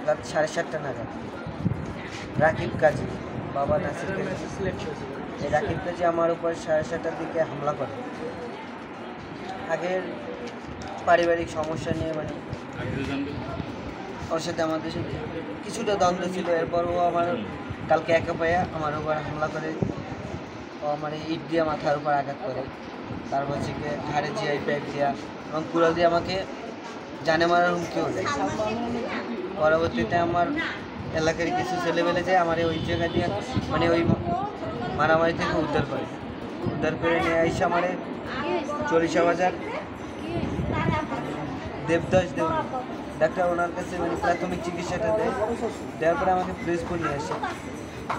রাত 7:30 নাগাদ রাকিব কাজী, বাবা নাসির কাজী, এই রাকিব কাজী আমার উপর 7:30টার দিকে হামলা করে। আগের পারিবারিক সমস্যা নিয়ে মানে ওর সাথে আমাদের সাথে কিছুটা দ্বন্দ্ব ছিল। এরপর ও আমার কালকে একা পাইয়া আমার উপর হামলা করে। ও আমার ইট দিয়ে মাথার উপর আঘাত করে, তারপর হচ্ছে গিয়ে ঘাড়ে জিআই প্যাক দেওয়া এবং কুড়াল দিয়ে আমাকে জানে মারার হুমকিও দেয়। পরবর্তীতে আমার এলাকার কিছু ছেলেবেলে যায় আমার ওই জায়গা দিয়ে মানে ওই মারামারি থেকে উদ্ধার করে নিয়ে এসে আমার চল্লিশা বাজার দেবদাস ডাক্তার ওনার কাছে মানে প্রাথমিক চিকিৎসাটা দেওয়ার পরে আমাকে ফ্রিজপুর নিয়ে আসে।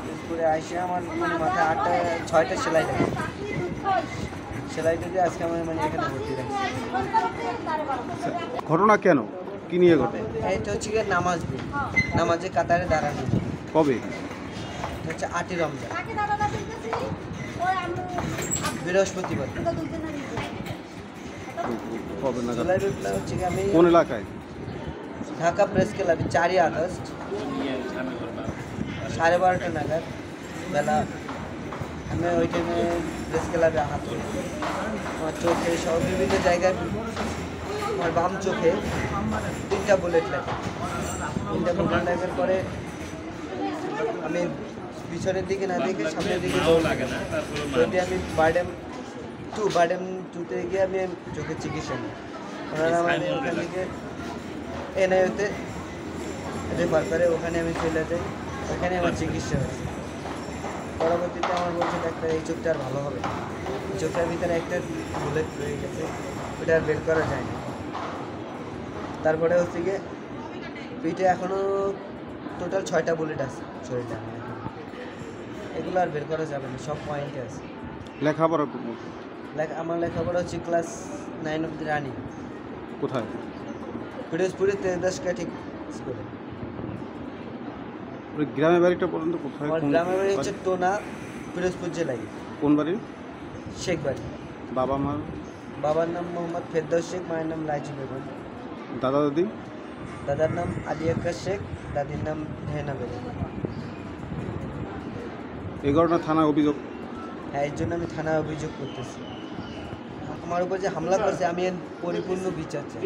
ফ্রিজপুরে আসে আমার মানে মাথায় 6টা সেলাই লাগে। সেলাইটা দিয়ে আজকে আমার মানে এখানে ভর্তি রাখছি। ঘটনা কেন, কি নিয়ে ঘটে? এটা হচ্ছে গিয়ে নামাজে কাতারে দাঁড়ানো। কবে? হচ্ছে 8ই রমজান, বৃহস্পতিবার। কবে নাগাদ? হচ্ছে গিয়ে আমি কোন এলাকায়? ঢাকা প্রেস ক্লাবে 4ই আগস্ট 12:30 নাগাদ বেলা আমি ওইখানে প্রেস ক্লাবে আহত হই। আমার চোখে সব বিভিন্ন জায়গায়, আমার বাম চোখে 3টা বুলেট লাগে। 3টা বুলেট লাগার পরে আমি পিছনের দিকে না দেখে সামনের দিকে যদি আমি বার্ডেম 2 গিয়ে আমি চোখের চিকিৎসা নিই। ওনারা আমাদের ওখান থেকে এনআইওতে রেফার করে, ওখানে আমি চলে যাই। ওখানে আমার চিকিৎসা হয়েছে। পরবর্তীতে আমার বলছে ডাক্তার এই চোখটা আর ভালো হবে না, চোখটার ভিতরে একটা বুলেট রয়ে গেছে, ওটা আর বের করা যায় না। তারপরে হচ্ছে গিয়ে পিঠে এখনও টোটাল 6টা বুলেট আছে শরীরে। এগুলো আর বের করা যাবে না, সব পয়েন্টে আছে। লেখাপড়া? আমার লেখাপড়া হচ্ছে ক্লাস 9 অব্দি রানিং। কোথায়? পিরোজপুরে তেজদাস কাঠিক স্কুলে। গ্রামের বাড়িটা পর্যন্ত কোথায়? আমার গ্রামের বাড়ি হচ্ছে টোনা, পিরোজপুর জেলায়। কোন বাড়ি? শেখ বাড়ি। বাবা মা? বাবার নাম মোহাম্মদ ফেরদৌস শেখ, মায়ের নাম লাইজু বেগম। দাদা দাদি? দাদার নাম আলী আক্কার শেখ, দাদির নাম হেনা বেগম। এই ঘটনা থানায় অভিযোগ? হ্যাঁ, এর জন্য আমি থানায় অভিযোগ করতেছি। আমার উপর যে হামলা করছে আমি এর পরিপূর্ণ বিচার চাই।